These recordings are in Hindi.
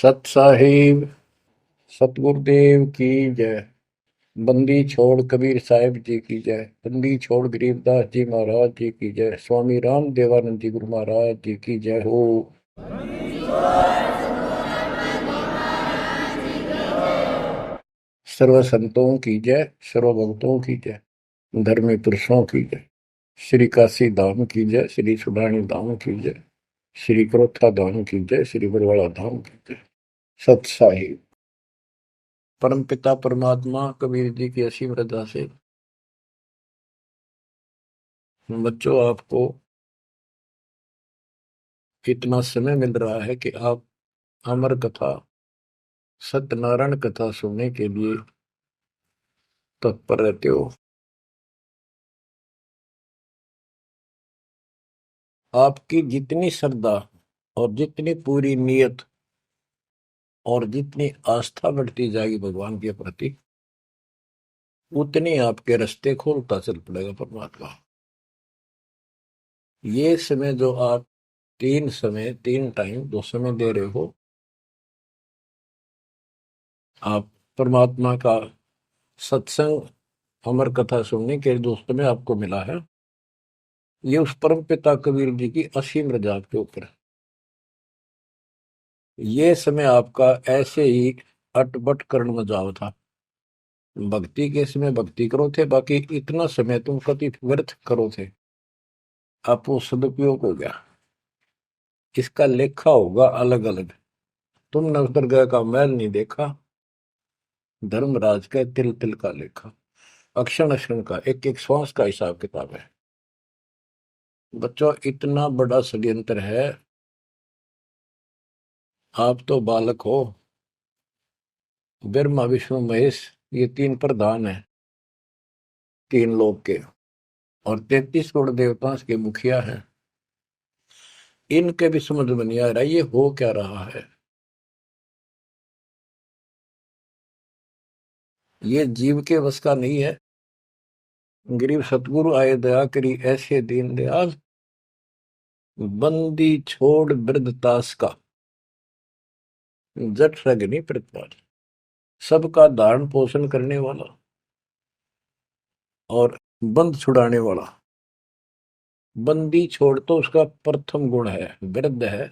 सत साहिब सतगुरुदेव की जय। बंदी छोड़ कबीर साहिब जी की जय। बंदी छोड़ गरीबदास जी महाराज जी की जय। स्वामी राम देवानंद जी गुरु महाराज जी की जय हो। सर्व संतों की जय, सर्व भक्तों की जय, धर्मी पुरुषों की जय। श्री काशी धाम की जय, श्री सुडानी धाम की जय, श्री क्रोथा धाम की जय, श्री बरवाड़ा धाम की जय। सत साहिब परम पिता परमात्मा कबीर जी की असीम रजा से बच्चों आपको इतना समय मिल रहा है कि आप अमर कथा सत्यनारायण कथा सुनने के लिए तत्पर रहते हो। आपकी जितनी श्रद्धा और जितनी पूरी नियत और जितनी आस्था बढ़ती जाएगी भगवान के प्रति, उतनी आपके रास्ते खोलता चल पड़ेगा परमात्मा। ये समय जो आप तीन टाइम दो समय दे रहे हो, आप परमात्मा का सत्संग अमर कथा सुनने के जो समय आपको मिला है, ये उस परम पिता कबीर जी की असीम रजा के ऊपर है। ये समय आपका ऐसे ही अटपट करण में जाओ था। भक्ति के समय भक्ति करो थे, बाकी इतना समय तुम कति व्यर्थ करो थे, आप वो सदुपयोग हो गया। इसका लेखा होगा अलग अलग। तुमने उस दरगाह का मैल नहीं देखा, धर्मराज का तिल तिल का लेखा, अक्षण अक्षण का एक एक श्वास का हिसाब किताब है। बच्चों इतना बड़ा षड्यंत्र है। आप तो बालक हो, ब्रह्मा विष्णु महेश ये तीन प्रधान है, तीन लोक के, और 33 करोड़ देवता के मुखिया हैं। इनके भी समझ में नहीं आ रहा ये हो क्या रहा है। ये जीव के वश का नहीं है। गरीब सतगुरु आए दया करी ऐसे दीन दयाल, बंदी छोड़ वृद्धतास का, जट रगनी प्रतिपाल। सबका धारण पोषण करने वाला और बंद छुड़ाने वाला। बंदी छोड़ तो उसका प्रथम गुण है, वृद्ध है,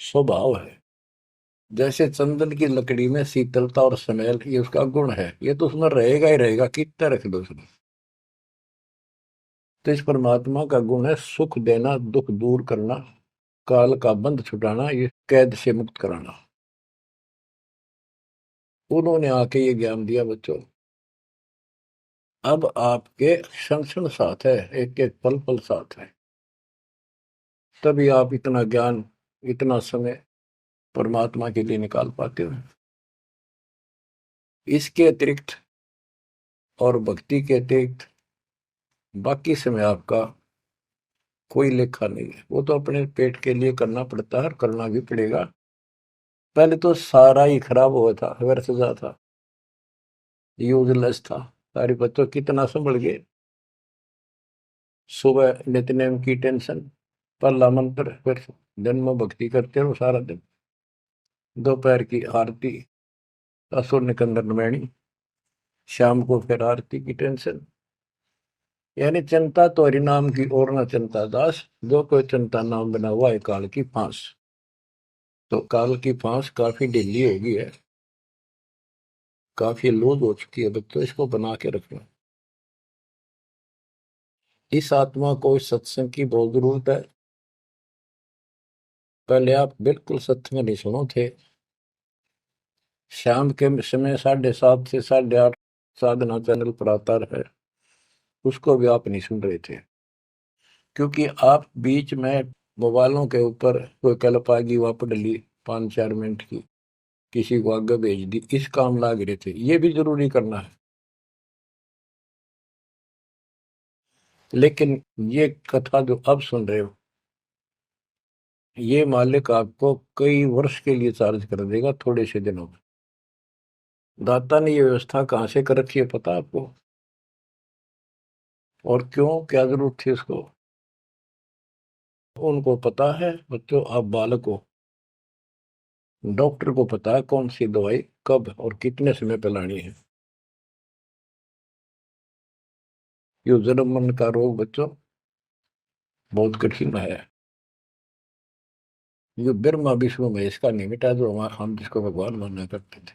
स्वभाव है। जैसे चंदन की लकड़ी में शीतलता और स्मेल, ये उसका गुण है, ये तो उसमें रहेगा ही रहेगा, कितना रख दो उसमें। तो इस परमात्मा का गुण है सुख देना, दुख दूर करना, काल का बंध छुटाना, ये कैद से मुक्त कराना। उन्होंने आके ये ज्ञान दिया बच्चों। अब आपके क्षण क्षण साथ है, एक एक पल पल साथ है, तभी आप इतना ज्ञान, इतना समय परमात्मा के लिए निकाल पाते हो। इसके अतिरिक्त और भक्ति के अतिरिक्त बाकी समय आपका कोई लेखा नहीं है। वो तो अपने पेट के लिए करना पड़ता है और करना भी पड़ेगा। पहले तो सारा ही खराब हुआ था, व्यर्थ जा था, यूजलेस था। सारे बच्चों कितना संभल गए। सुबह नित्यनेम की टेंशन, पहला मंत्र, फिर दिन में भक्ति करते रहो सारा दिन, दोपहर की आरती, असुर निकंदन मैणी, शाम को फिर आरती की टेंशन। यानी चिंता तो हरिनाम की और न चिंता दास, जो कोई चिंता नाम बना हुआ है काल की फांस। तो काल की फांस काफी ढीली हो गई है, काफी लूज हो चुकी है बच्चों, इसको बना के रखना। इस आत्मा को इस सत्संग की बहुत जरूरत है। पहले आप बिल्कुल सत्संग नहीं सुनो थे। शाम के समय 7:30 से 8:30 साधना चैनल पर आता है, उसको भी आप नहीं सुन रहे थे, क्योंकि आप बीच में मोबाइलों के ऊपर कोई क्लिप आ गई, वहां पर डली 5-4 मिनट की, किसी को आगे भेज दी, इस काम लाग रहे थे। ये भी जरूरी करना है, लेकिन ये कथा जो अब सुन रहे हो, ये मालिक आपको कई वर्ष के लिए चार्ज कर देगा थोड़े से दिनों में। दाता ने ये व्यवस्था कहां से कर रखी है पता आपको? और क्यों, क्या जरूरत थी उसको? उनको पता है बच्चों, आप बालक हो, डॉक्टर को पता है कौन सी दवाई कब और कितने समय पे लानी है। ये जन्म मन का रोग बच्चों बहुत कठिन है। ये ब्रह्मा विष्णु महेश का नहीं मिटा जो हम जिसको भगवान माना करते थे,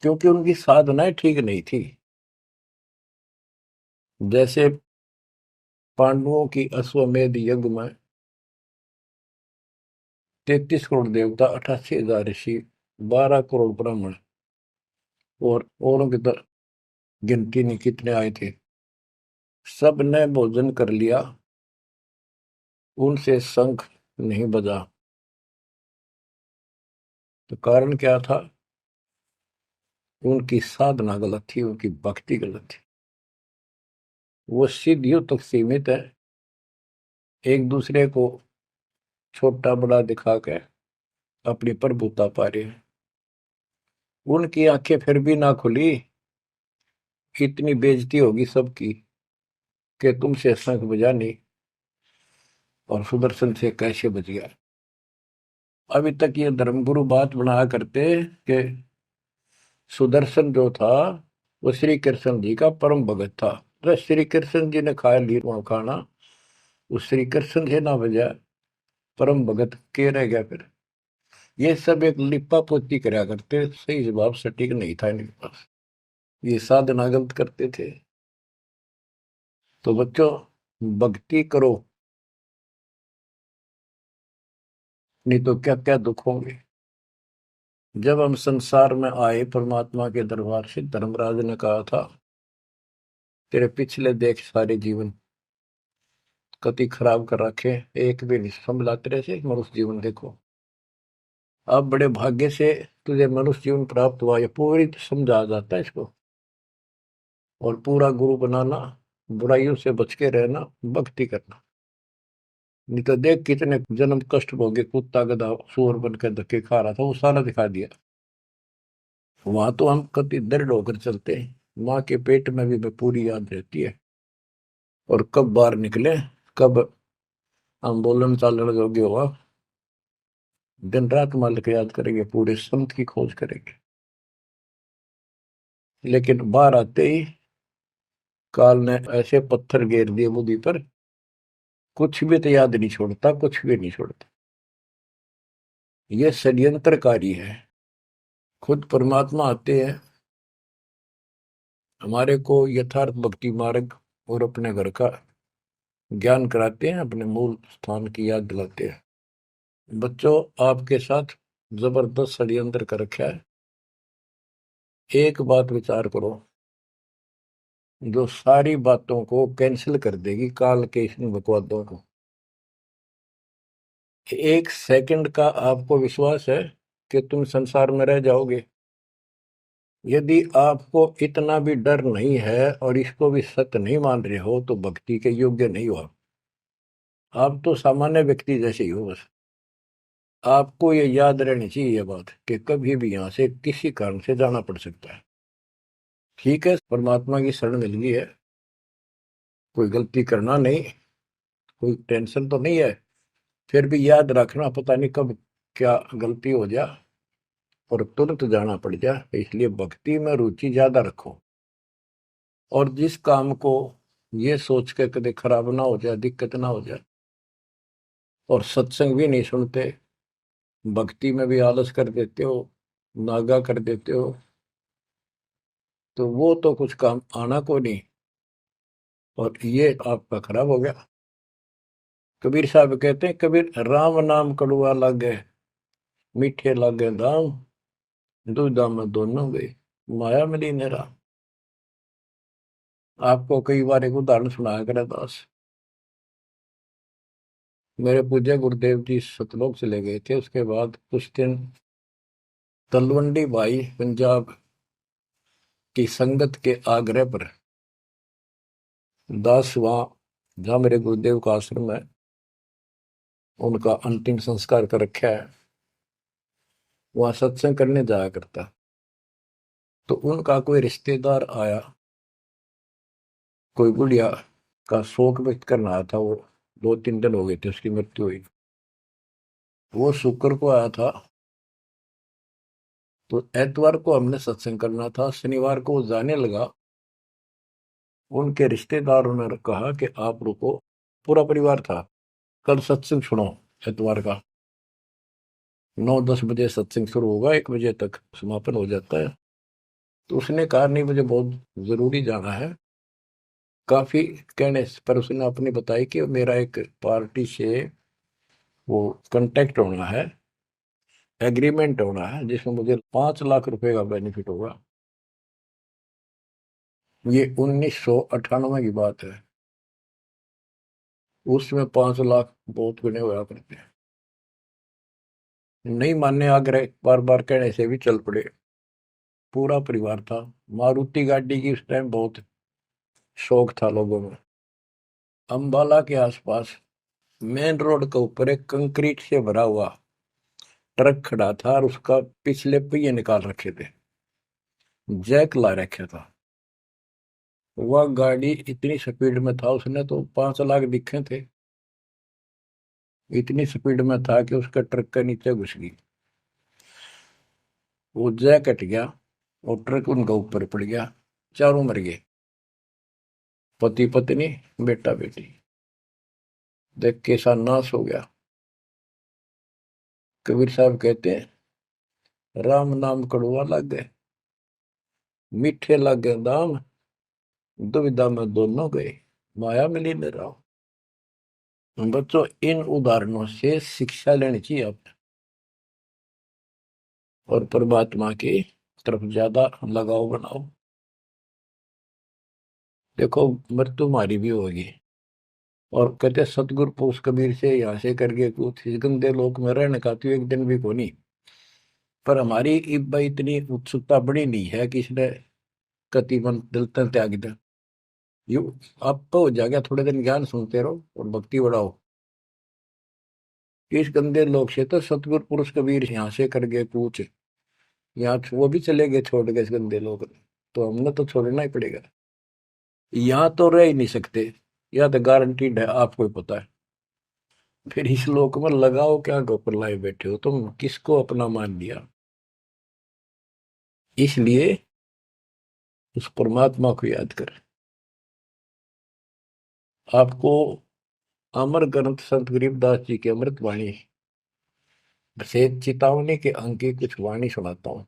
क्योंकि उनकी साधनाएं ठीक नहीं थी। जैसे पांडवों की अश्वमेध यज्ञ में 33 करोड़ देवता, 88,000 ऋषि, 12 करोड़ ब्राह्मण और औरों की तो गिनती नहीं कितने आए थे। सब ने भोजन कर लिया, उनसे शंख नहीं बजा। तो कारण क्या था? उनकी साधना गलत थी, उनकी भक्ति गलत थी। वो सिद्धियों तक सीमित है, एक दूसरे को छोटा बड़ा दिखा के अपनी प्रभुता पा रहे हैं। उनकी आंखें फिर भी ना खुली, इतनी बेइज्जती होगी सबकी कि तुमसे शंख बजा नहीं और सुदर्शन से कैसे बच गया। अभी तक ये धर्मगुरु बात बनाया करते कि सुदर्शन जो था वो श्री कृष्ण जी का परम भगत था। तो श्री कृष्ण जी ने खाया ली वहां खाना, उस श्री कृष्ण से ना बजा, परम भगत के रह गया फिर। ये सब एक लिपा पोती कराया करते, सही जवाब सटीक नहीं था इनके पास। ये साधना गलत करते थे। तो बच्चों, भक्ति करो, नहीं तो क्या क्या दुख होंगे। जब हम संसार में आए परमात्मा के दरबार से, धर्मराज ने कहा था तेरे पिछले देख सारे जीवन कति खराब कर रखे, एक भी नहीं संभला तेरे से मनुष्य जीवन देखो। अब बड़े भाग्य से तुझे मनुष्य जीवन प्राप्त हुआ, ये पूरी समझा जाता है इसको। और पूरा गुरु बनाना, बुराइयों से बच के रहना, भक्ति करना। नहीं तो देख कितने जन्म कष्ट भोगे, कुत्ता गधा सुअर बन के धक्के खा रहा था, वो सारा दिखा दिया। वहां तो हम कति दृढ़ होकर चलते हैं, माँ के पेट में भी पूरी याद रहती है। और कब बाहर निकले, कब हम बोलन चालन योग्य हुआ, दिन रात मालिक याद करेंगे, पूरे संत की खोज करेंगे। लेकिन बाहर आते ही काल ने ऐसे पत्थर घेर दिए बुद्धि पर, कुछ भी तो याद नहीं छोड़ता, कुछ भी नहीं छोड़ता। ये षड्यंत्रकारी है। खुद परमात्मा आते हैं, हमारे को यथार्थ भक्ति मार्ग और अपने घर का ज्ञान कराते हैं, अपने मूल स्थान की याद दिलाते हैं। बच्चों, आपके साथ जबरदस्त षड्यंत्र कर रखा है। एक बात विचार करो, जो सारी बातों को कैंसिल कर देगी, काल के इन बकवादों को। एक सेकंड का आपको विश्वास है कि तुम संसार में रह जाओगे? यदि आपको इतना भी डर नहीं है और इसको भी सत्य नहीं मान रहे हो, तो भक्ति के योग्य नहीं हो आप तो सामान्य व्यक्ति जैसे ही हो बस। आपको ये याद रहनी चाहिए ये बात कि कभी भी यहां से किसी कारण से जाना पड़ सकता है। ठीक है, परमात्मा की शरण मिल गई है, कोई गलती करना नहीं, कोई टेंशन तो नहीं है। फिर भी याद रखना, पता नहीं कब क्या गलती हो जाए और तुरंत जाना पड़ जाए। इसलिए भक्ति में रुचि ज्यादा रखो। और जिस काम को ये सोच के कभी खराब ना हो जाए, दिक्कत ना हो जाए, और सत्संग भी नहीं सुनते, भक्ति में भी आलस कर देते हो, नागा कर देते हो, तो वो तो कुछ काम आना को नहीं, और ये आपका खराब हो गया। कबीर साहब कहते हैं, कबीर राम नाम कड़ुआ लागे, मीठे लागे दाम, दूधा में दोनों गए, माया मिली नेरा। आपको कई बार एक उदाहरण सुनाया करे दास। मेरे पूज्य गुरुदेव जी सतलोक चले गए थे, उसके बाद कुछ दिन तलवंडी भाई पंजाब की संगत के आग्रह पर दास वहां, जहां मेरे गुरुदेव का आश्रम है, उनका अंतिम संस्कार कर रखा है, वहां सत्संग करने जाया करता। तो उनका कोई रिश्तेदार आया, कोई बुढ़िया का शोक व्यक्त करना आया था। वो 2-3 दिन हो गए थे उसकी मृत्यु हुई। वो शुक्र को आया था, तो एतवार को हमने सत्संग करना था, शनिवार को वो जाने लगा। उनके रिश्तेदारों ने कहा कि आप रुको, पूरा परिवार था, कल सत्संग सुनो एतवार का। 9-10 बजे सत्संग शुरू होगा, 1 बजे तक समापन हो जाता है। तो उसने कहा नहीं, मुझे बहुत जरूरी जाना है। काफी कहने पर उसने अपनी बताई कि मेरा एक पार्टी से वो कांटेक्ट होना है, एग्रीमेंट होना है, जिसमें मुझे 5 लाख रुपए का बेनिफिट होगा। ये 1998 की बात है। उसमें 5 लाख बहुत गुने हुआ करते हैं। नहीं मानने आग्रह बार बार कहने से भी चल पड़े। पूरा परिवार था। मारुति गाड़ी की उस टाइम बहुत शौक था लोगों में। अंबाला के आसपास मेन रोड के ऊपर एक कंक्रीट से भरा हुआ ट्रक खड़ा था और उसका पिछले पहिए निकाल रखे थे, जैक ला रखा था। वह गाड़ी इतनी स्पीड में था, उसने तो 5 लाख दिखे थे। इतनी स्पीड में था कि उसका ट्रक के नीचे घुस गई। वो जैक कट गया और ट्रक उनका ऊपर पड़ गया। चारों मर गए, पति पत्नी बेटा बेटी। देख कैसा नाश हो गया। कबीर साहब कहते हैं, राम नाम कड़वा लग गए, मीठे लग गए दाम, दुविधा में दोनों गए, माया मिली न राम। बच्चों, इन उदाहरणों से शिक्षा लेनी चाहिए आप, और परमात्मा की तरफ ज्यादा लगाव बनाओ। देखो, मृत्यु हमारी भी होगी। और कहते सतगुरु पुरुष कबीर से यहाँ से करके कुछ इस गंदे लोक में रहने का तो एक दिन भी को नहीं। पर हमारी इब्बा इतनी उत्सुकता बड़ी नहीं है कि इसने कति मन दिल तन त्याग दे। यू आप तो हो जाएगा, थोड़े दिन ज्ञान सुनते रहो और भक्ति बढ़ाओ। इस गंदे लोग से तो सतगुरु पुरुष कबीर यहाँ से करके पूछ, यहाँ वो भी चले गए छोड़ के इस गंदे लोग, तो हमने तो छोड़ना ही पड़ेगा। यहाँ तो रह ही नहीं सकते, यह तो गारंटीड है, आपको ही पता है। फिर इस लोक में लगाओ क्या, गोपर लाए बैठे हो तुम, किसको अपना मान लिया। इसलिए उस परमात्मा को याद कर। आपको अमर ग्रंथ संत गरीबदास जी की अमृत वाणी से चेतावनी के अंक की कुछ वाणी सुनाता हूं।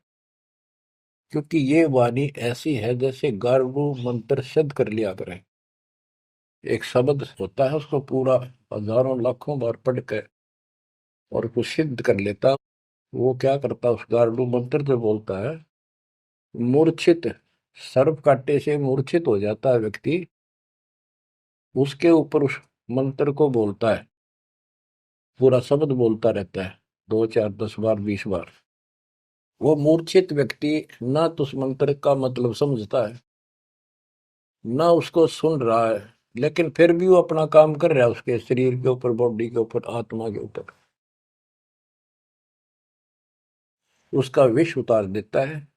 क्योंकि ये वाणी ऐसी है जैसे गारगू मंत्र सिद्ध कर लिया करें। एक शब्द होता है, उसको पूरा हजारों लाखों बार पढ़ कर और उसको सिद्ध कर लेता। वो क्या करता, उस गारडू मंत्र जो बोलता है, मूर्छित सर्प काटे से मूर्छित हो जाता है व्यक्ति, उसके ऊपर उस मंत्र को बोलता है, पूरा शब्द बोलता रहता है 2 4 10 बार 20 बार। वो मूर्छित व्यक्ति ना तो उस मंत्र का मतलब समझता है, ना उसको सुन रहा है, लेकिन फिर भी वो अपना काम कर रहा है, उसके शरीर के ऊपर, बॉडी के ऊपर, आत्मा के ऊपर। उसका विष उतार देता है,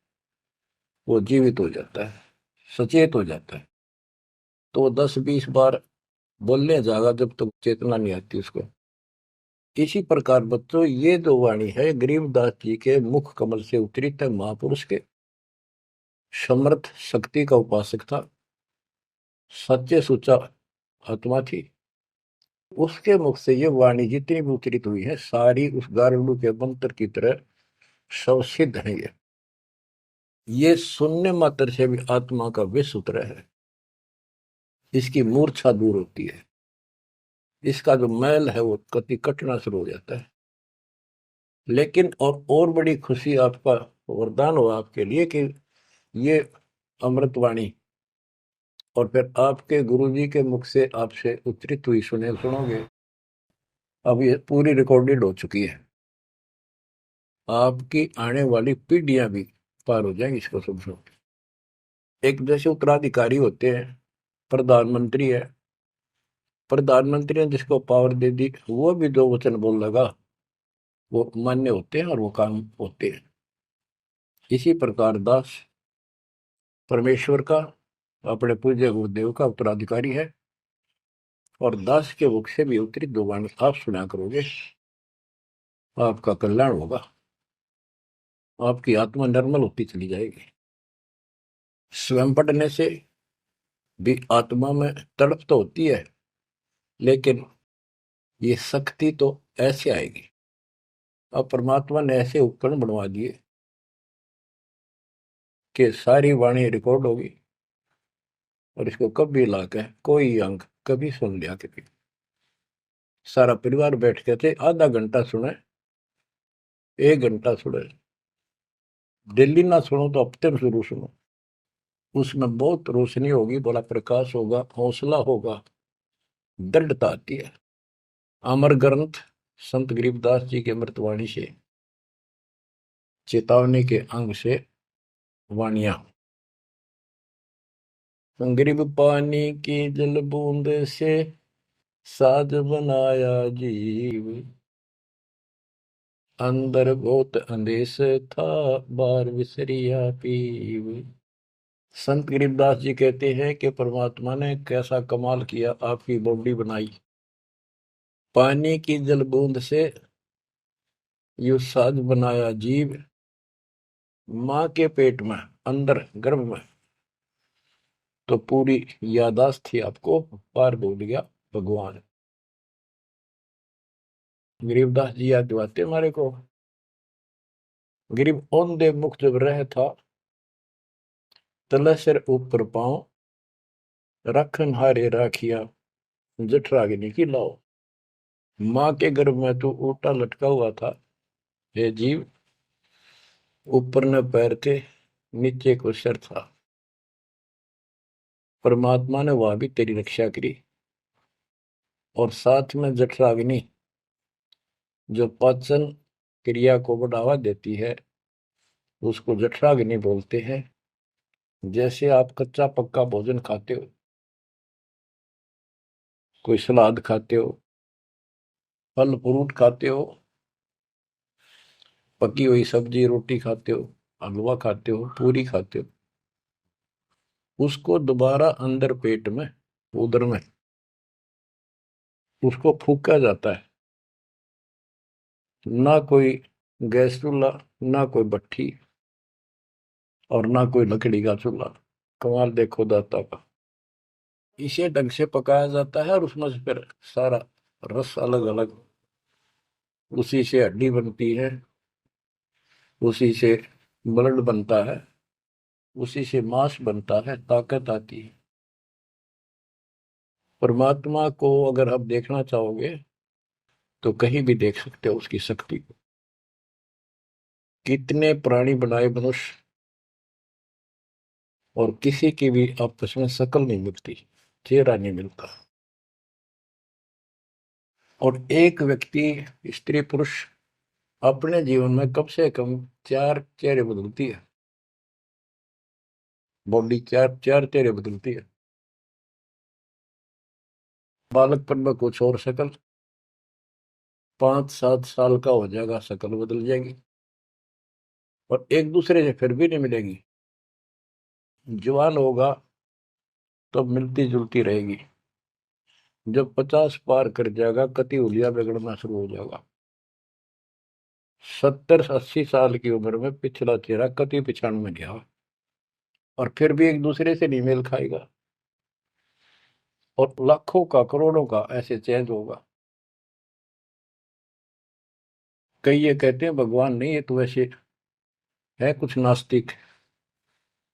वो जीवित हो जाता है, सचेत हो जाता है। तो 10 20 बार बोलने जाएगा जब तक चेतना नहीं आती उसको। इसी प्रकार बच्चों, ये जो वाणी है गरीबदास जी के मुख कमल से उतरी तक, महापुरुष के समर्थ शक्ति का उपासक था, सच्चे सुचा आत्मा थी। उसके मुख से ये वाणी जितनी भी उतरित हुई है, सारी उस गारुड़ के मंत्र की तरह सब सिद्ध है। ये सुनने मात्र से भी आत्मा का विष उतरा है, इसकी मूर्छा दूर होती है, इसका जो मैल है वो कति कटना शुरू हो जाता है। लेकिन और बड़ी खुशी आपका वरदान हो आपके लिए कि ये अमृतवाणी और फिर आपके गुरु जी के मुख से आपसे उच्चरित हुई सुनोगे। अब ये पूरी रिकॉर्डेड हो चुकी है, आपकी आने वाली पीढ़ियां भी पार हो जाएंगी इसको सुन सुन। एक जैसे उत्तराधिकारी होते हैं, प्रधानमंत्री है, प्रधानमंत्री ने जिसको पावर दे दी, वो भी जो वचन बोल लगा वो मान्य होते हैं और वो काम होते हैं। इसी प्रकार दास परमेश्वर का, अपने पूज्य गुरुदेव का उत्तराधिकारी है, और दास के मुख से भी उत्तरित दो वाणी आप सुना करोगे, आपका कल्याण होगा। आपकी आत्मा निर्मल होती चली जाएगी। स्वयं पढ़ने से भी आत्मा में तड़प तो होती है, लेकिन ये शक्ति तो ऐसे आएगी। अब परमात्मा ने ऐसे उपकरण बनवा दिए कि सारी वाणी रिकॉर्ड होगी, और इसको कभी लाके कोई अंग कभी सुन लिया कभी, सारा परिवार बैठ के थे, आधा घंटा सुने, 1 घंटा सुने, डेली ना सुनो तो हफ्ते में शुरू सुनो, उसमें बहुत रोशनी होगी, बड़ा प्रकाश होगा, हौसला होगा, दृढ़ता आती है। अमर ग्रंथ संत गरीबदास जी के अमृतवाणी से, चेतावनी के अंग से वाणियां। गरीब पानी की जल बूंद से साज बनाया जीव, अंदर बहुत अंदेश था, बार विसरिया पीव। संत गरीबदास जी कहते हैं कि परमात्मा ने कैसा कमाल किया, आपकी बॉडी बनाई, पानी की जल बूंद से यू साज बनाया जीव, माँ के पेट में, अंदर गर्भ में तो पूरी यादाश्त थी आपको, पार बोल गया भगवान। गरीबदास जी याद दिलाते हमारे को, गरीब औंधे मुख जब रह था, तले सिर ऊपर पांव, रखन हारे राखिया, जठराग्नि की लाओ। माँ के गर्भ में तो उल्टा लटका हुआ था, हे जीव, ऊपर न पैर थे, नीचे को सिर था। परमात्मा ने वहां भी तेरी रक्षा करी, और साथ में जठराग्नि जो पाचन क्रिया को बढ़ावा देती है, उसको जठराग्नि बोलते हैं। जैसे आप कच्चा पक्का भोजन खाते हो, कोई सलाद खाते हो, फल फ्रूट खाते हो, पकी हुई सब्जी रोटी खाते हो, हलवा खाते हो, पूरी खाते हो, उसको दोबारा अंदर पेट में, उदर में, उसको फूका जाता है। ना कोई गैस चूल्हा, ना कोई भट्ठी, और ना कोई लकड़ी का चूल्हा। कमाल देखो दाता का। इसे ढंग से पकाया जाता है, और उसमें से फिर सारा रस अलग अलग, उसी से हड्डी बनती है, उसी से ब्लड बनता है, उसी से मांस बनता है, ताकत आती है। परमात्मा को अगर आप देखना चाहोगे तो कहीं भी देख सकते हो उसकी शक्ति को। कितने प्राणी बनाए मनुष्य, और किसी की भी आपस में शकल नहीं मिलती, चेहरा नहीं मिलता। और एक व्यक्ति, स्त्री पुरुष, अपने जीवन में कम से कम 4 चेहरे बदलती है, बॉडी 4 चेहरे बदलती है। बालकपन में कुछ और शक्ल, 5-7 साल का हो जाएगा शक्ल बदल जाएगी, और एक दूसरे से फिर भी नहीं मिलेगी। जवान होगा तो मिलती जुलती रहेगी, जब 50 पार कर जाएगा कति हुलिया बिगड़ना शुरू हो जाएगा। 70-80 साल की उम्र में पिछला चेहरा कति पिछाड़ में गया, और फिर भी एक दूसरे से नहीं मेल खाएगा, और लाखों का करोड़ों का ऐसे चेंज होगा। कई ये कहते हैं भगवान नहीं, ये तो वैसे है कुछ नास्तिक,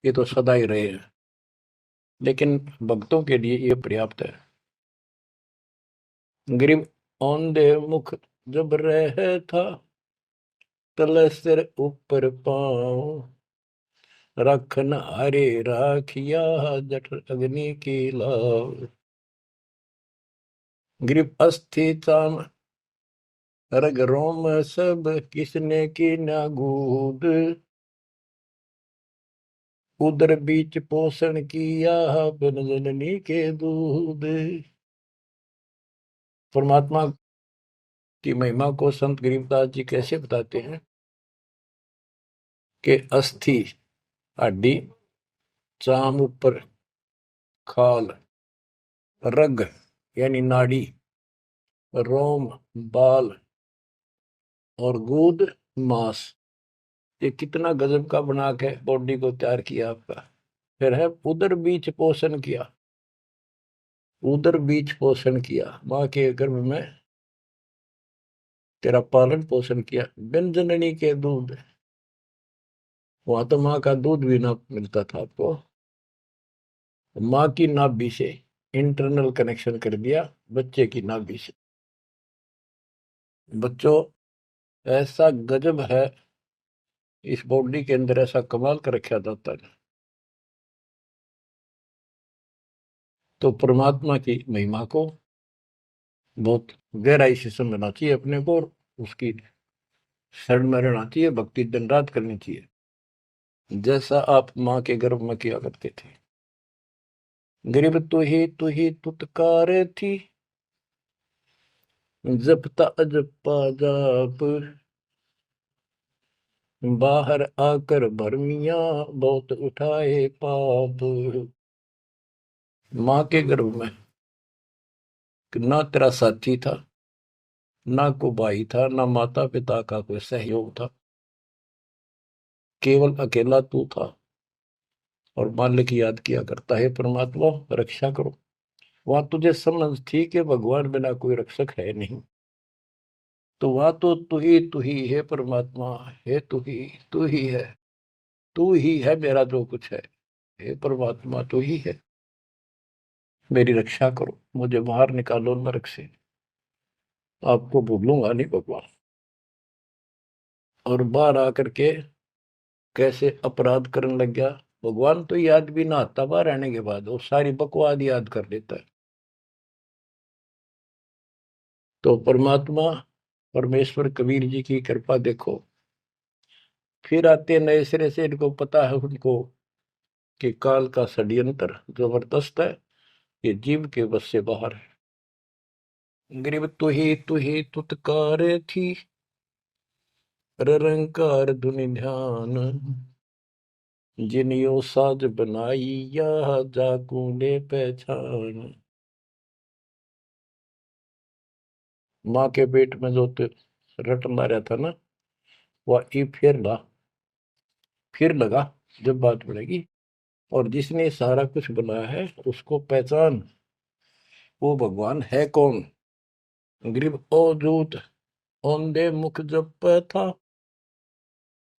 ये तो सदा ही रहे हैं, लेकिन भक्तों के लिए ये पर्याप्त है। गरीब औंधे मुख जब रह था, तले सिर ऊपर पाँव, रखन हरे राखिया, जठ अग्नि की लाव। गरीब अस्थि चाम रग रोम सब, किसने की ना गूद, उदर बीच पोषण किया, बिन जननी के दूध। परमात्मा की महिमा को संत गरीबदास जी कैसे बताते हैं कि अस्थि हड्डी, चाम ऊपर खाल, रग यानी नाड़ी, रोम बाल, और गूद मांस, ये कितना गजब का बना के बॉडी को तैयार किया आपका। फिर है उदर बीच पोषण किया, उदर बीच पोषण किया, माँ के गर्भ में तेरा पालन पोषण किया। बिन जननी के दूध, वहां तो माँ का दूध भी ना मिलता था आपको। माँ की नाभि से इंटरनल कनेक्शन कर दिया बच्चे की नाभि से। बच्चों, ऐसा गजब है इस बॉडी के अंदर, ऐसा कमाल कर रखा जाता है। तो परमात्मा की महिमा को बहुत गहराई से समझना चाहिए अपने को, और उसकी शरण में रहना चाहिए, भक्ति दिन रात करनी चाहिए, जैसा आप माँ के गर्भ में किया करते थे। गरीब तू ही तुतकार थी, जपता अजपा जाप, बाहर आकर भरमिया बहुत उठाए पाप। माँ के गर्भ में ना तेरा साथी था, ना को भाई था, ना माता पिता का कोई सहयोग था, केवल अकेला तू था। और मालिक याद किया करता है, परमात्मा रक्षा करो। वहां तुझे समझ थी कि भगवान बिना कोई रक्षक है नहीं, तो वहां तो तू ही है परमात्मा, है तू ही है, तू ही है मेरा जो कुछ है। हे परमात्मा तू ही है, मेरी रक्षा करो, मुझे बाहर निकालो नरक से, आपको भूलूंगा नहीं भगवान। और बाहर आकर के कैसे अपराध करने लग गया भगवान, तो याद भी ना आता बाहर रहने के बाद, वो सारी बकवाद याद कर लेता है। तो परमात्मा परमेश्वर कबीर जी की कृपा देखो, फिर आते नए सिरे से, इनको पता है उनको कि काल का षड्यंत्र जबरदस्त है, ये जीव के बस से बाहर है। गरीब तू ही तुतकार थी, रंकार धुनि ध्यान, जिनियो साज बनाई या जाकू ने पहचान। माँ के पेट में जो रट मारा था ना, वह ई फिर लगा जब बात बढ़ेगी। और जिसने सारा कुछ बनाया है उसको पहचान, वो भगवान है कौन। गरीब ओ दूत औंधे मुख जप था,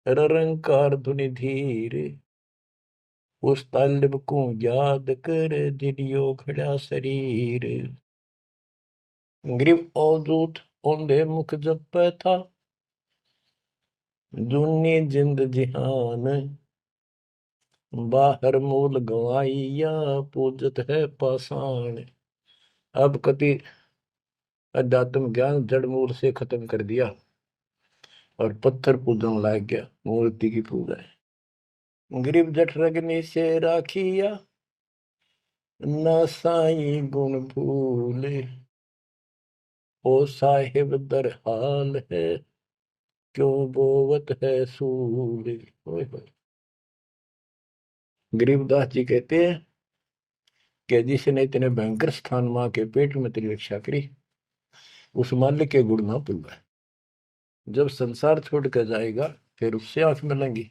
रंकार धुनि धीर, उस तालिब को याद कर दिलियो खड़ा शरीर। गरीब ओ दूत औंधे मुख जप था, जूनी जिंद जिहान, बाहर मूल गवाइया पूजत है पाषाण। अब कति अध्यात्म ज्ञान जड़ मूल से खत्म कर दिया और पत्थर पूजन लाग गया, मूर्ति की पूजा है। गरीब जठ रगनी से राखिया, ना साई गुण भूले, ओ साहिब दर हाल है, क्यों बोवत है सूले। गरीबदास जी कहते हैं कि जिसने इतने भयंकर स्थान मां के पेट में तेरी रक्षा करी, उस मालिक के गुण ना भूलना। जब संसार छोड़ कर जाएगा फिर उससे आंख मिलेंगी,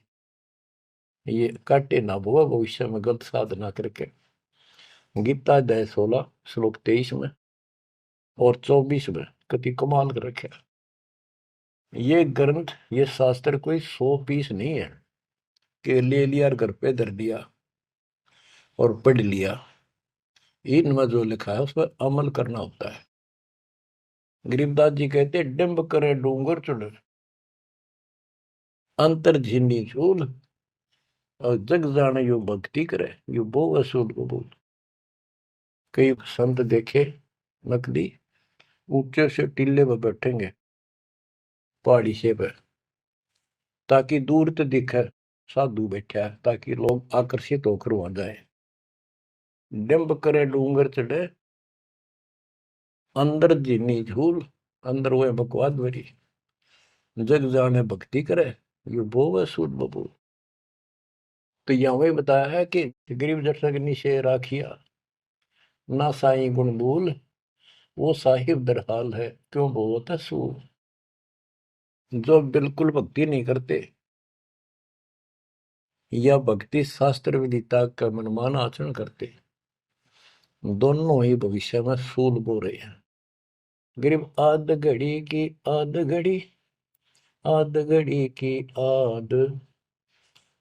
ये काटे ना भोगा भविष्य में गलत साधना करके। गीता अध्याय 16 श्लोक 23 में और 24 में कति कमाल कर रखे। ये ग्रंथ, ये शास्त्र कोई 100 पीस नहीं है कि ले लिया और घर पे धर दिया और पढ़ लिया। इनमें जो लिखा है उस पर अमल करना होता है। गरीबदास जी कहते डिंब करे डूंगर चढ़, अंतर झीनी झूल, और जग जाने यो भक्ति करे, यो बो असूल कबूल। कई संत देखे नकली ऊंचे से टीले पर बैठेंगे पहाड़ी से पर, ताकि दूर तो दिखे साधु बैठा है, ताकि लोग आकर्षित होकर वहां जाए। डिंब करे डूंगर चढ़े, अंदर जीनी झूल, अंदर वो बकवाद भरी, जग जाने भक्ति करे, ये बो असूल बबूल। तो यहाँ वही बताया है कि गरीब जठरग्नि से राखिया, ना साई गुण भूल, वो साहिब दरहाल है, क्यों बोलता सूल। जो बिल्कुल भक्ति नहीं करते या भक्ति शास्त्र विदिता का मनमान आचरण करते, दोनों ही भविष्य में सूल बो रहे हैं। गरीब आध घड़ी की आध घड़ी, आध घड़ी की आध,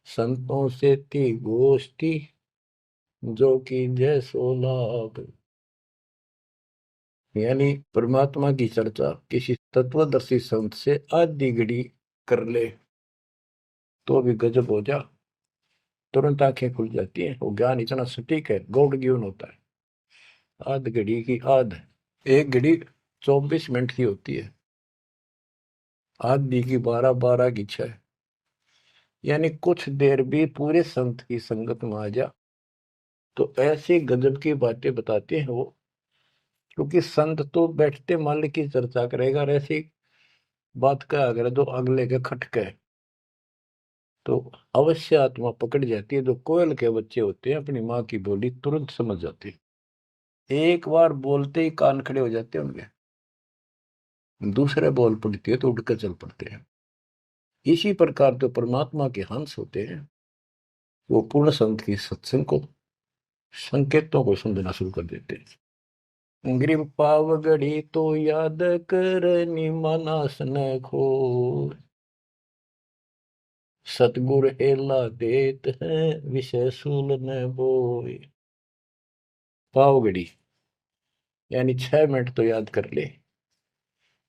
संतों से थी गोष्ठी, जो कि जय सो लाभ। यानी परमात्मा की चर्चा किसी तत्वदर्शी संत से आधी घड़ी कर ले तो भी गजब हो जा, तुरंत आंखें खुल जाती हैं। वो ज्ञान इतना सटीक है, गॉड गिवन होता है। आध घड़ी की आध, एक घड़ी 24 मिनट की होती है, आधी की 12 की 6। यानी कुछ देर भी पूरे संत की संगत में आ जा तो ऐसी गजब की बातें बताते हैं वो। क्योंकि संत तो बैठते माल की चर्चा करेगा, और ऐसी बात का अगर जो अगले के खटके तो अवश्य आत्मा पकड़ जाती है। जो कोयल के बच्चे होते हैं अपनी माँ की बोली तुरंत समझ जाते हैं, एक बार बोलते ही कान खड़े हो जाते हैं उनके। दूसरे बोल पड़ती है तो उठकर चल पड़ते हैं। इसी प्रकार जो परमात्मा के हंस होते हैं वो पूर्ण संत की सत्संग को, संकेतों को समझना शुरू कर देते हैं। ग्रीव पावगढ़ी तो याद कर निमानास न खो, सतगुर एला देत है विषय सूल न बोए। पावगढ़ी यानी 6 मिनट तो याद कर ले,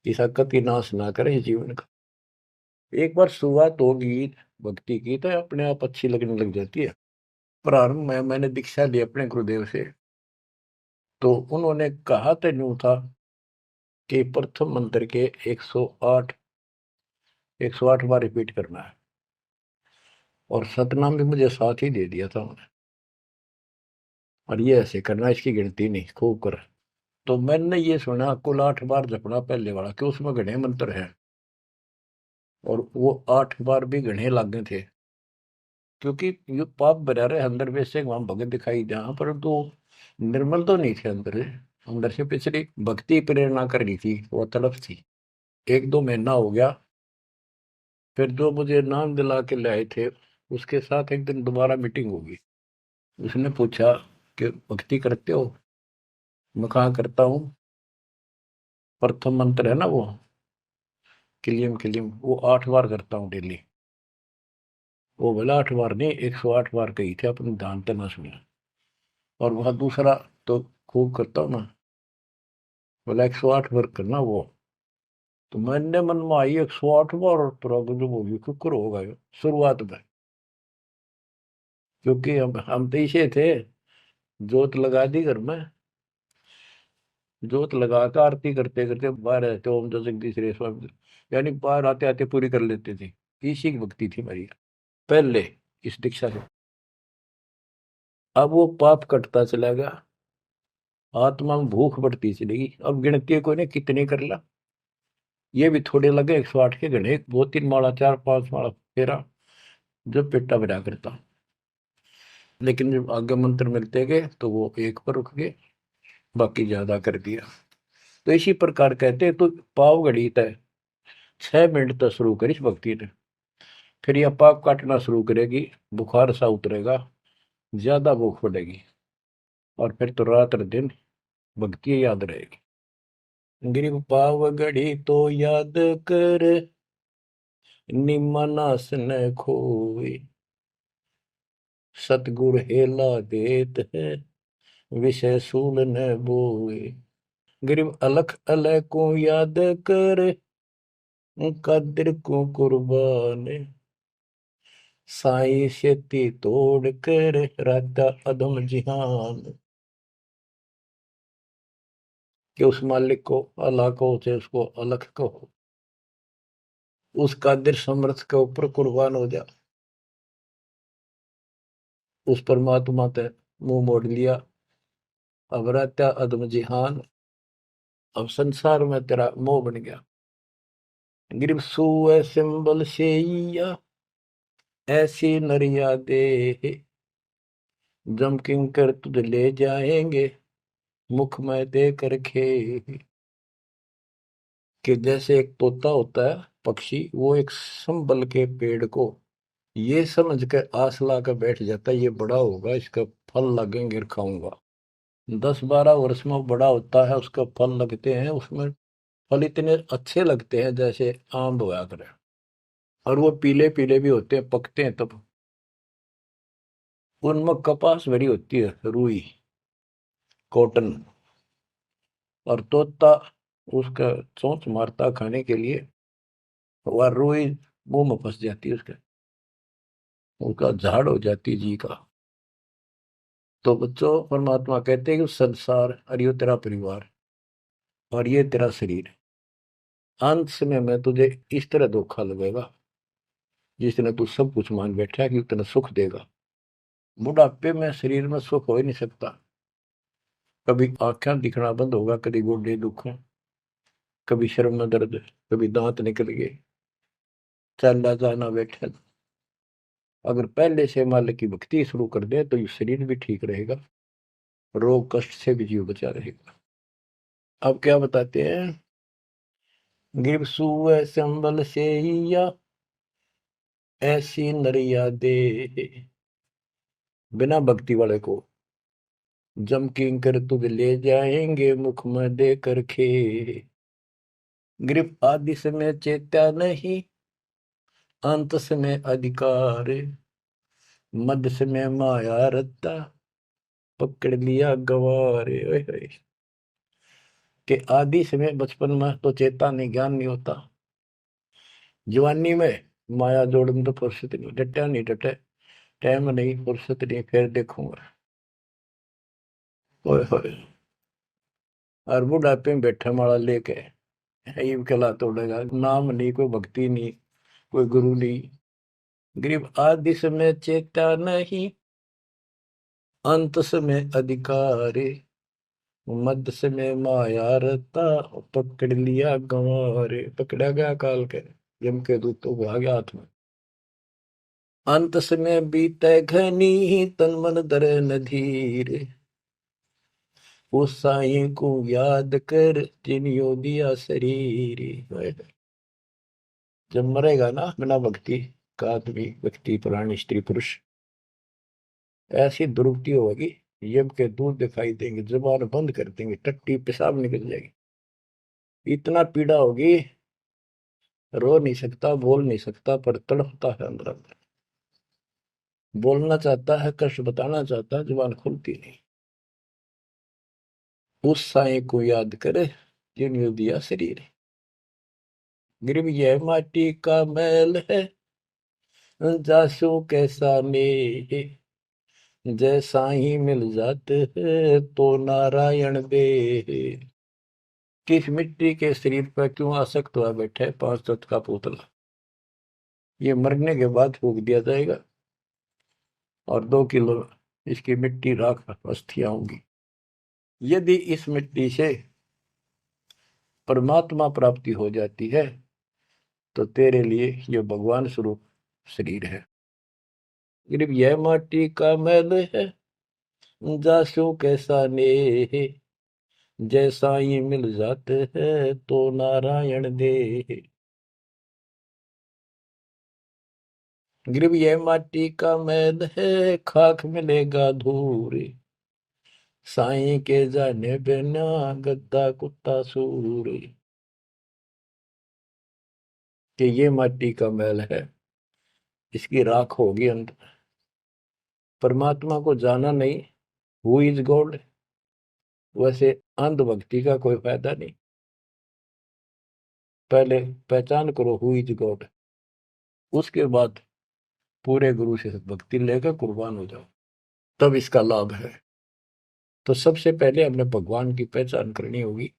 ऐसा कति नाश ना करे जीवन का। एक बार शुरुआत होगी भक्ति की तो अपने आप अच्छी लगने लग जाती है। प्रारंभ में मैंने दीक्षा ली अपने गुरुदेव से, तो उन्होंने कहा तो यूं था कि प्रथम मंत्र के 108 बार रिपीट करना है, और सतनाम भी मुझे साथ ही दे दिया था उन्होंने, और ये ऐसे करना, इसकी गिनती नहीं, खूब कर। तो मैंने ये सुना कुल 8 बार जपना पहले वाला, कि उसमें घने मंत्र हैं, और वो 8 बार भी घने लागे थे। क्योंकि ये पाप भरा रहे अंदर वैसे वहां भगत दिखाई जहां पर तो निर्मल तो नहीं थे अंदर से। अंदर से पिछली भक्ति प्रेरणा कर रही थी, वो तड़प थी। 1-2 महीना हो गया, फिर जो मुझे नाम दिला के लाए थे उसके साथ एक दिन दोबारा मीटिंग होगी। उसने पूछा कि भक्ति करते हो? मैं कहा करता हूँ। प्रथम मंत्र है ना वो किलियम किलियम, वो 8 बार करता हूँ डेली। वो बोला 8 बार नहीं, 108 बार कही थे, अपने ध्यान तक न सुना। और वह दूसरा तो खूब करता हूँ ना, बोला 108 बार करना वो। तो मैंने मन में आई 108 बार, और प्रॉब्लम होगी शुक्र होगा ये शुरुआत में। क्योंकि हम तो इसे थे, जोत लगा दी घर में, जोत लगा कर आरती करते करते बाहर रहते ओम जो जगदीश रे स्वामी, यानी बाहर आते आते पूरी कर लेते थे। इसी की भक्ति थी मेरी पहले, इस दीक्षा से। अब वो पाप कटता चला गया, आत्मा में भूख बढ़ती चलेगी। अब गिनती कोई ने कितने कर ला, ये भी थोड़े लगे 108 के गणे, 2-3 माला 4-5 माला फेरा जब पेटा भरा करता। लेकिन जब आगे मंत्र मिलते गए तो वो एक पर रुक गए, बाकी ज्यादा कर दिया। तो इसी प्रकार कहते तो पाव घड़ी तय 6 मिनट तक शुरू करी इस भक्ति ने, फिर यह पाप काटना शुरू करेगी, बुखार सा उतरेगा, ज्यादा भूख पड़ेगी, और फिर तो रात और दिन भक्ति याद रहेगी। गिरिव पाव घड़ी तो याद कर निमनास न खोए, सतगुर हेला देत है विषय सूल न बोए। गिरिव अलख अलय को याद कर कदर को कुर्बान, साई शेती तोड़ कर राधा अधम जिहान। कि उस मालिक को अल्लाह को से उसको अलख कहो, उस कादिर समर्थ के ऊपर कुर्बान हो जा। उस परमात्मा ते मुंह मोड़ लिया, अब रहता अधम जिहान, अब संसार में तेरा मोह बन गया। गिरव सुए सिंबल से ऐसी नरिया दे, जम किंकर तुझ ले जाएंगे मुख में दे कर खे। कि जैसे एक तोता होता है पक्षी, वो एक संबल के पेड़ को ये समझ के आस ला कर बैठ जाता है, ये बड़ा होगा, इसका फल लगेंगे और खाऊंगा। 10-12 वर्ष में वो बड़ा होता है, उसका फल लगते हैं, उसमें फल इतने अच्छे लगते हैं जैसे आम होया करे, और वो पीले पीले भी होते हैं, पकते हैं तब। उनमें कपास भरी होती है, रुई, कॉटन, और तोता उसका चोंच मारता खाने के लिए, वह रुई मुंह में फंस जाती है उसके, उसका झाड़ हो जाती है जी का। तो बच्चों, परमात्मा कहते हैं कि संसार और ये तेरा परिवार और ये तेरा शरीर, अंत समय में तुझे इस तरह धोखा लगेगा जिसने तू सब कुछ मान बैठा है कि उतना सुख देगा। बुढ़ापे में शरीर में सुख हो ही नहीं सकता। कभी आंखें दिखना बंद होगा, कभी गोडे दुख, कभी शर्म में दर्द, कभी दांत निकल गए, चलना जाना बैठा। अगर पहले से मालिक की भक्ति शुरू कर दे तो ये शरीर भी ठीक रहेगा, रोग कष्ट से भी जीव बचा रहेगा। अब क्या बताते हैं, गिर सुअ संबल से या ऐसी नरिया दे, बिना भक्ति वाले को जम किंकर तुझ ले जाएंगे मुख में दे कर खे। ग्रीप आदि समय चेत्या नहीं, अंत समय अधिकार, मध्य समय माया रत्ता, पकड़ लिया गवारे। ओए होए। कि आदि समय बचपन में तो चेता नहीं, ज्ञान नहीं होता, जवानी में माया जोड़न तो फुर्सत नहीं, डटा नहीं डटे, टाइम नहीं, फुर्सत नहीं, फिर देखूंगा। ओए होए। और बुढ़ापे में बैठा माला लेके ये कला तोड़ेगा, नाम नहीं, कोई भक्ति नहीं, कोई गुरु नहीं। गरीब आदि समय चेता नहीं, अंत समय अधिकारी, मध्य समय माया रता, पकड़ लिया गंवारे। पकड़ा गया काल के, यम के दूतों को आ गया हाथ में। अंत समय बीते घनी, तन मन धरे न धीर, उस साईं को याद कर जिन्हों दिया शरीर। जब मरेगा ना बिना भक्ति का आदमी, व्यक्ति, प्राणी, स्त्री, पुरुष, ऐसी दुर्गति होगी, यम के दूध दिखाई देंगे, जुबान बंद कर देंगे, टट्टी पेशाब निकल जाएगी, इतना पीड़ा होगी, रो नहीं सकता, बोल नहीं सकता, पर तड़पता है अंदर अंदर, बोलना चाहता है, कष्ट बताना चाहता है, जुबान खुलती नहीं। उस साईं को याद करे जिन्होंने दिया शरीर। गिरव यह माटी का मैल है, जासू कैसा ने, जैसा ही मिल जाते हैं तो नारायण दे। किस मिट्टी के शरीर पर क्यों आसक्त हुआ बैठे 5 तत्व का पुतला, ये मरने के बाद फूक दिया जाएगा और 2 किलो इसकी मिट्टी राख अस्थियां होंगी। यदि इस मिट्टी से परमात्मा प्राप्ति हो जाती है तो तेरे लिए ये भगवान स्वरूप शरीर है। सिर्फ यह माटी का मैल है, जासू कैसा ने, जैसा ही मिल जाते हैं तो नारायण दे। गिरव यह माटी का मैल है, खाक मिलेगा धूर, साईं के जाने बिना गद्दा कुत्ता सूर। कि ये माटी का मैल है, इसकी राख होगी अंदर। परमात्मा को जाना नहीं, हु इज गॉड, वैसे अंधभक्ति का कोई फायदा नहीं। पहले पहचान करो हु इज गॉड, उसके बाद पूरे गुरु से भक्ति लेकर कुर्बान हो जाओ, तब इसका लाभ है। तो सबसे पहले हमने भगवान की पहचान करनी होगी,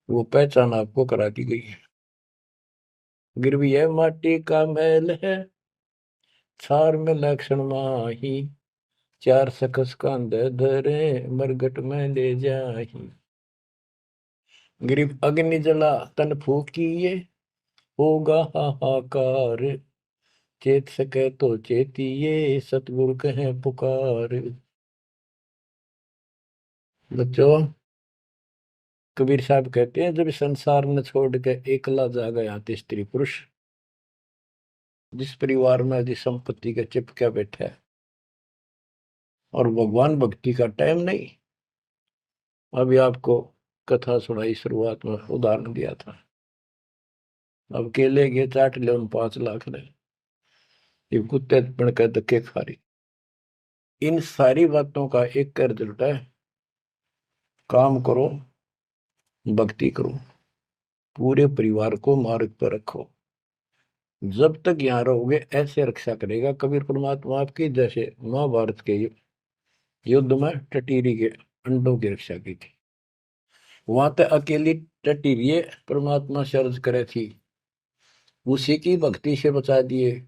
वो पहचान आपको करा दी गई है। गिरवी है माटी का मैल है, छार में लक्षण माही, चार सकस कांध धरे मरगट में ले जाही। गिरिव अग्नि जला तन फूकिए, होगा हाहाकार, चेत सके तो चेतिए, सतगुरु कहे पुकार। बच्चों, कबीर साहब कहते हैं जब संसार न छोड़ के एकला जा गया स्त्री पुरुष, जिस परिवार में जिस संपत्ति का चिपका बैठा है और भगवान भक्ति का टाइम नहीं। अभी आपको कथा सुनाई, शुरुआत में उदाहरण दिया था। अब केले के चाट ले उन 5 लाख ने, ये कुत्ते बन कर धक्के खा रही। इन सारी बातों का एक कर रिजल्ट है, काम करो, भक्ति करो, पूरे परिवार को मार्ग पर रखो। जब तक यहाँ रहोगे ऐसे रक्षा करेगा कबीर परमात्मा आपकी, जैसे महाभारत के युद्ध में टटीरी के अंडों की रक्षा की थी। वहां तक अकेली टटीरी परमात्मा शर्ज करे थी, उसी की भक्ति से बचा दिए।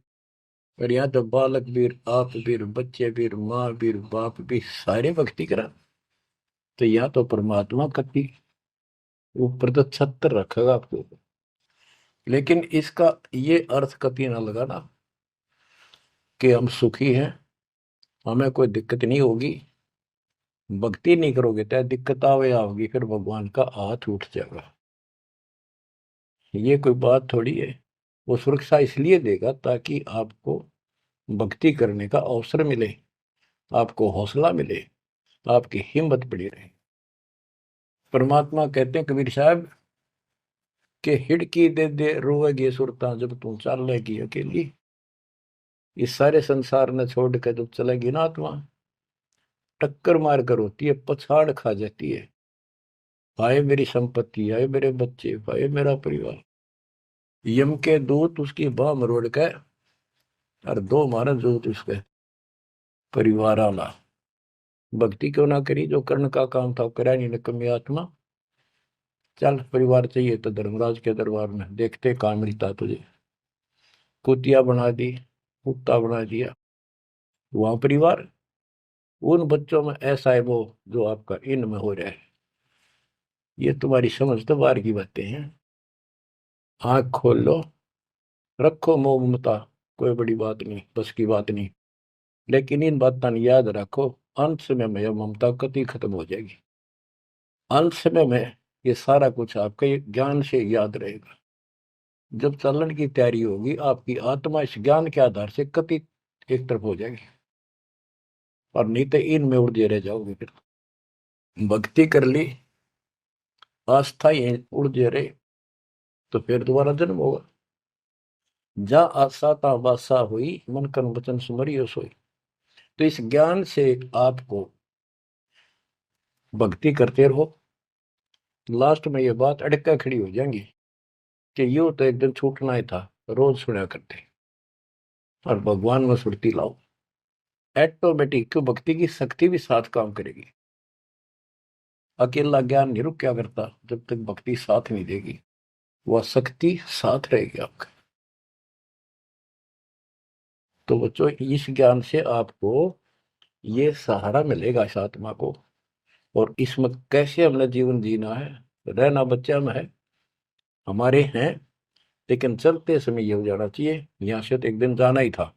और यहाँ तो बालक वीर, आप वीर, बच्चे वीर, माँ वीर, बाप भी सारे भक्ति करा। तो यहाँ तो परमात्मा कति ऊपर तो छत्र रखेगा आपके ऊपर। लेकिन इसका ये अर्थ कभी ना लगाना कि हम सुखी हैं, हमें कोई दिक्कत नहीं होगी। भक्ति नहीं करोगे तो दिक्कत आओगी, फिर भगवान का हाथ उठ जाएगा। ये कोई बात थोड़ी है। वो सुरक्षा इसलिए देगा ताकि आपको भक्ति करने का अवसर मिले, आपको हौसला मिले, आपकी हिम्मत बढ़ी रहे। परमात्मा कहते हैं कबीर साहब के हिड़की दे दे रोएगी सुरता, जब तू चलेगी अकेली। इस सारे संसार ने छोड़ कर जब चलेगी ना आत्मा, टक्कर मार कर होती है, पछाड़ खा जाती है। हाय मेरी संपत्ति, हाय मेरे बच्चे, हाय मेरा परिवार। यम के दूत उसकी बाह मरोड़ के और 2 मारा दूत उसके परिवार आला। भक्ति क्यों ना करी? जो कर्ण का काम था करा नहीं, निकम्मी आत्मा। चल परिवार चाहिए तो धर्मराज के दरबार में देखते कहाँ मिलता तुझे। कुतिया बना दी, कुत्ता बना दिया। वहां परिवार, उन बच्चों में ऐसा है वो जो आपका इनमें हो रहा है। ये तुम्हारी समझ तो बाहर की बातें हैं। आंख खोल लो, रखो मोह ममता, कोई बड़ी बात नहीं, बस की बात नहीं। लेकिन इन बातों याद रखो, अंत समय में यह ममता कति खत्म हो जाएगी। अंत समय में ये सारा कुछ आपके ज्ञान से याद रहेगा। जब चलन की तैयारी होगी, आपकी आत्मा इस ज्ञान के आधार से कति एक तरफ हो जाएगी, और नहीं तो इनमें उड़े रह जाओगे। फिर भक्ति कर ली, आस्था ये उड़े रहे, तो फिर दोबारा जन्म होगा। जा आशा ता बासा हुई, मन कन वचन सुमरियो सोई। तो इस ज्ञान से आपको भक्ति करते रहो। लास्ट में ये बात अड़का खड़ी हो जाएंगी कि यूं तो एक दिन छूटना ही था, रोज सुना करते। और भगवान में सुरती लाओ, ऑटोमेटिक क्यों भक्ति की शक्ति भी साथ काम करेगी। अकेला ज्ञान नहीं रुक क्या करता, जब तक भक्ति साथ नहीं देगी, वह शक्ति साथ रहेगी आपका। तो बच्चों इस ज्ञान से आपको ये सहारा मिलेगा इस आत्मा को, और इसमें कैसे हमने जीवन जीना है। रहना बच्चा में है, हमारे हैं, लेकिन चलते समय ये हो जाना चाहिए यहाँ से तो एक दिन जाना ही था।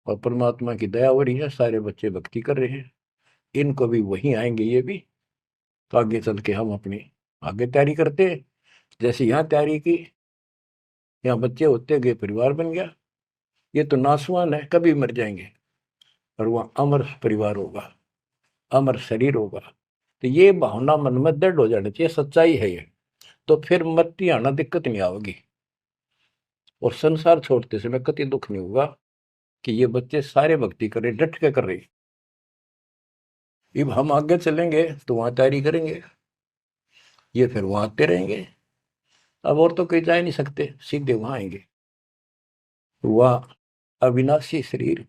और परमात्मा की दया हो रही है, सारे बच्चे भक्ति कर रहे हैं, इनको भी वहीं आएंगे ये भी। तो आगे चल के हम अपनी आगे तैयारी करते हैं। जैसे यहाँ तैयारी की, यहाँ बच्चे होते गए, परिवार बन गया। ये तो नासवान है, कभी मर जाएंगे, और वहाँ अमर परिवार होगा, अमर शरीर होगा। तो ये भावना मन में दृढ़ हो जानी चाहिए, सच्चाई है ये। तो फिर मरती आना दिक्कत नहीं आएगी, और संसार छोड़ते समय कति दुख नहीं होगा कि ये बच्चे सारे भक्ति कर रहे, डट के कर रहे। अब हम आगे चलेंगे तो वहां तैयारी करेंगे, ये फिर वहां आते रहेंगे। अब और तो कहीं जा नहीं सकते, सीधे वहां आएंगे। वह अविनाशी शरीर,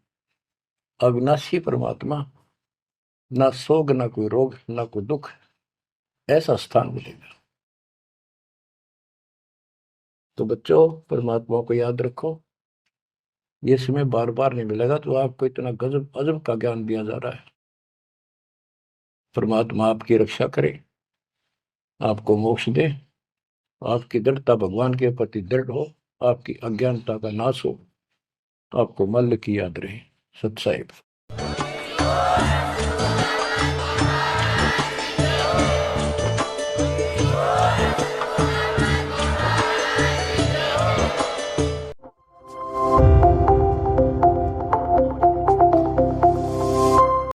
अविनाशी परमात्मा, ना सोग, ना कोई रोग, ना कोई दुख, ऐसा स्थान मिलेगा। तो बच्चों परमात्मा को याद रखो, ये समय बार बार नहीं मिलेगा। तो आपको इतना गजब अजब का ज्ञान दिया जा रहा है। परमात्मा आपकी रक्षा करे, आपको मोक्ष दे, आपकी दृढ़ता भगवान के प्रति दृढ़ हो, आपकी अज्ञानता का नाश हो, आपको मल्ल की याद रहे। सत साहिब।